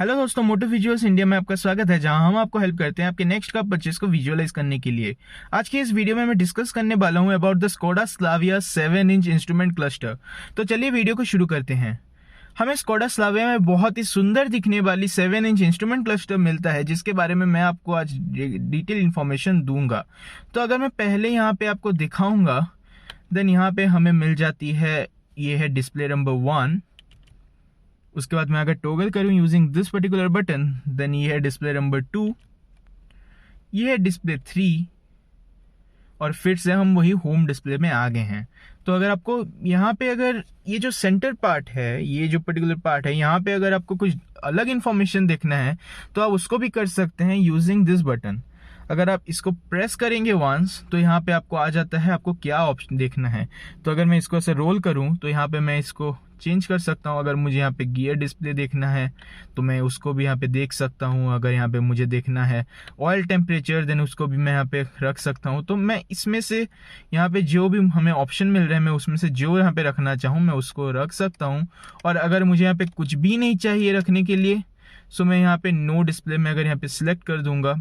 Hello दोस्तों, मोटो visuals India में आपका स्वागत है, जहां हम आपको हेल्प करते हैं आपके नेक्स्ट कार परचेस को विजुअलाइज करने के लिए। आज के इस वीडियो में मैं डिस्कस करने वाला हूं about the Skoda Slavia 7-inch instrument cluster. तो चलिए वीडियो को शुरू करते हैं। हमें स्कोडा स्लाविया में बहुत ही सुंदर दिखने वाली 7-inch इंस्ट्रूमेंट क्लस्टर मिलता है, जिसके बारे में मैं आपको आज डिटेल इन्फॉर्मेशन दूंगा। तो अगर मैं पहले यहाँ पे आपको दिखाऊंगा, देन यहाँ पे हमें मिल जाती है, ये है डिस्प्ले नंबर 1। उसके बाद मैं अगर टॉगल करूं using this particular button, then ये है डिस्प्ले नंबर 2, ये है डिस्प्ले 3, और फिर से हम वही होम डिस्प्ले में आ गए हैं। तो अगर आपको यहाँ पे अगर ये जो सेंटर पार्ट है, ये जो पर्टिकुलर पार्ट है, यहाँ पे अगर आपको कुछ अलग इन्फॉर्मेशन देखना है तो आप उसको भी कर सकते हैं यूजिंग दिस बटन। अगर आप इसको प्रेस करेंगे वंस, तो यहाँ पे आपको आ जाता है आपको क्या ऑप्शन देखना है। तो अगर मैं इसको ऐसे रोल करूँ तो यहाँ पे मैं इसको चेंज कर सकता हूँ। अगर मुझे यहाँ पे गियर डिस्प्ले देखना है तो मैं उसको भी यहाँ पे देख सकता हूँ। अगर यहाँ पे मुझे देखना है ऑयल टेम्परेचर, देन उसको भी मैं यहाँ पे रख सकता हूँ। तो मैं इसमें से यहाँ पे जो भी हमें ऑप्शन मिल रहे हैं, मैं उसमें से जो यहाँ पे रखना चाहूँ मैं उसको रख सकता हूँ। और अगर मुझे यहाँ पे कुछ भी नहीं चाहिए रखने के लिए, सो मैं यहाँ पे नो डिस्प्ले में अगर यहाँ पे सिलेक्ट कर दूंगा,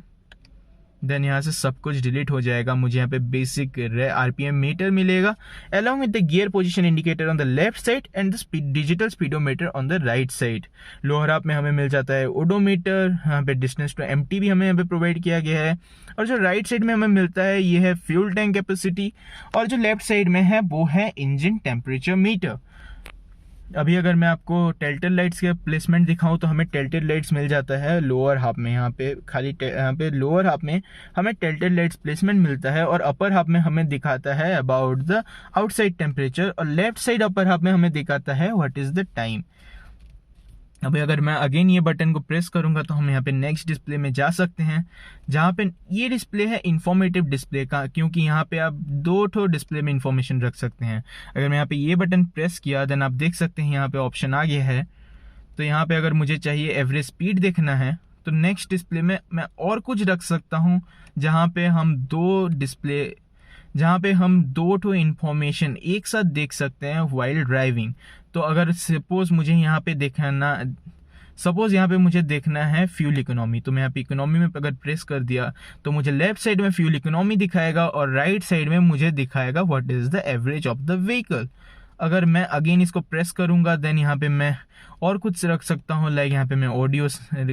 देन यहाँ से सब कुछ डिलीट हो जाएगा। मुझे यहाँ पे बेसिक आरपीएम मीटर मिलेगा along with the gear position indicator on the left side and the digital speedometer on the right side. Lower half में हमें मिल जाता है ओडोमीटर, यहाँ पे डिस्टेंस टू एम्प्टी भी हमें यहाँ पे प्रोवाइड किया गया है। और जो राइट साइड में हमें मिलता है ये है फ्यूल टैंक कैपेसिटी, और जो लेफ्ट साइड में है वो है इंजन टेम्परेचर मीटर। अभी अगर मैं आपको टेल्टेड लाइट्स के प्लेसमेंट दिखाऊं तो हमें टेल्टेड लाइट्स मिल जाता है लोअर हाफ में। यहाँ पे खाली यहाँ पे लोअर हाफ में हमें टेल्टेड लाइट्स प्लेसमेंट मिलता है, और अपर हाफ में हमें दिखाता है अबाउट द आउटसाइड टेम्परेचर, और लेफ्ट साइड अपर हाफ में हमें दिखाता है व्हाट इज द टाइम। अभी अगर मैं अगेन ये बटन को प्रेस करूंगा तो हम यहाँ पे नेक्स्ट डिस्प्ले में जा सकते हैं, जहाँ पे ये डिस्प्ले है इंफॉर्मेटिव डिस्प्ले का, क्योंकि यहाँ पे आप दो ठो डिस्प्ले में इंफॉर्मेशन रख सकते हैं। अगर मैं यहाँ पे ये बटन प्रेस किया, देन आप देख सकते हैं यहाँ पे ऑप्शन आ गया है। तो यहाँ पे अगर मुझे चाहिए एवरेज स्पीड देखना है तो नेक्स्ट डिस्प्ले में मैं और कुछ रख सकता हूँ, जहाँ पे हम दो ठो इन्फॉर्मेशन एक साथ देख सकते हैं वाइल ड्राइविंग। तो अगर सपोज यहाँ पे मुझे देखना है फ्यूल इकोनॉमी, तो मैं यहाँ पे इकोनॉमी में अगर प्रेस कर दिया तो मुझे लेफ्ट साइड में फ्यूल इकोनॉमी दिखाएगा, और राइट साइड में मुझे दिखाएगा what is the average of the vehicle. अगर मैं अगेन इसको प्रेस करूंगा, देन यहाँ पे मैं और कुछ रख सकता हूँ, लाइक यहाँ पे मैं ऑडियो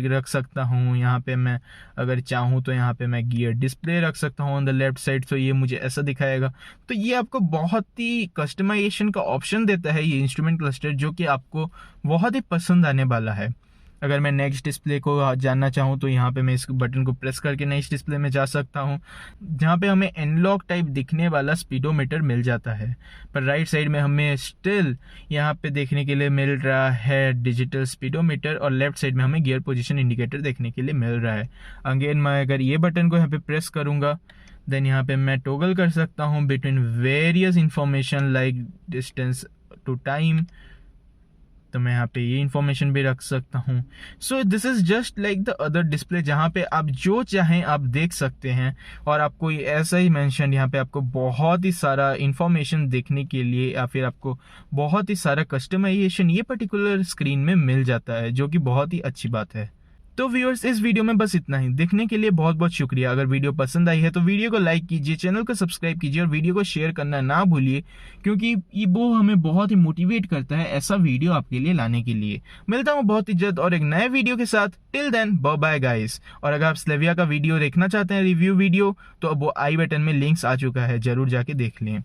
रख सकता हूँ। यहाँ पे मैं अगर चाहूँ तो यहाँ पे मैं गियर डिस्प्ले रख सकता हूँ ऑन द लेफ्ट साइड, तो ये मुझे ऐसा दिखाएगा। तो ये आपको बहुत ही कस्टमाइजेशन का ऑप्शन देता है ये इंस्ट्रूमेंट क्लस्टर, जो कि आपको बहुत ही पसंद आने वाला है। अगर मैं नेक्स्ट डिस्प्ले को जानना चाहूँ तो यहाँ पे मैं इस बटन को प्रेस करके नेक्स्ट डिस्प्ले में जा सकता हूँ, जहाँ पे हमें एनालॉग टाइप दिखने वाला स्पीडोमीटर मिल जाता है। पर राइट साइड में हमें स्टिल यहाँ पे देखने के लिए मिल रहा है डिजिटल स्पीडोमीटर, और लेफ्ट साइड में हमें गियर पोजीशन इंडिकेटर देखने के लिए मिल रहा है। अगेन मैं अगर ये बटन को यहाँ पे प्रेस करूँगा, देन यहाँ पे मैं टॉगल कर सकता हूँ between various information like distance to time. तो मैं यहाँ पे ये इन्फॉर्मेशन भी रख सकता हूँ। So this is just like the other display, जहाँ पे आप जो चाहें आप देख सकते हैं। और आपको ऐसा ही मेंशन यहाँ पे आपको बहुत ही सारा इन्फॉर्मेशन देखने के लिए, या फिर आपको बहुत ही सारा कस्टमाइजेशन ये पर्टिकुलर स्क्रीन में मिल जाता है, जो कि बहुत ही अच्छी बात है। तो व्यूअर्स, इस वीडियो में बस इतना ही। देखने के लिए बहुत बहुत शुक्रिया। अगर वीडियो पसंद आई है तो वीडियो को लाइक कीजिए, चैनल को सब्सक्राइब कीजिए, और वीडियो को शेयर करना ना भूलिए, क्योंकि ये वो हमें बहुत ही मोटिवेट करता है ऐसा वीडियो आपके लिए लाने के लिए। मिलता हूँ बहुत ही जल्द और एक नए वीडियो के साथ। Till then bye bye guys. और अगर आप स्लाविया का वीडियो देखना चाहते हैं, रिव्यू वीडियो, तो अब वो आई बटन में लिंक्स आ चुका है, जरूर जाके देख लें।